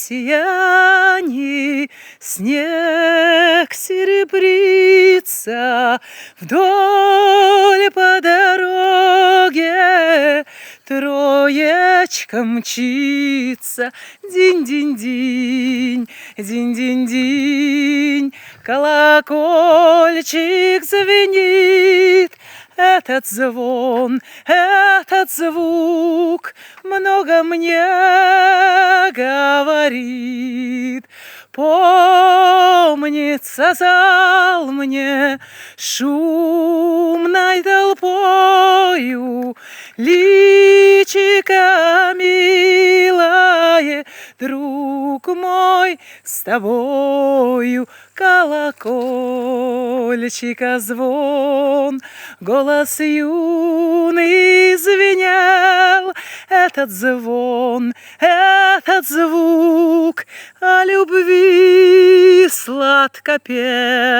сиянии снег серебрится, вдоль по дороге троечка мчится. Динь-динь-динь, динь-динь-динь, колокольчик звенит. Этот звон, этот звук много мне говорит. Помнится зал мне шумной толпою, личико милое, друг мой, с тобою. Колокольчика звон, голос юный звенел. Этот звон, этот звук о любви сладко пел.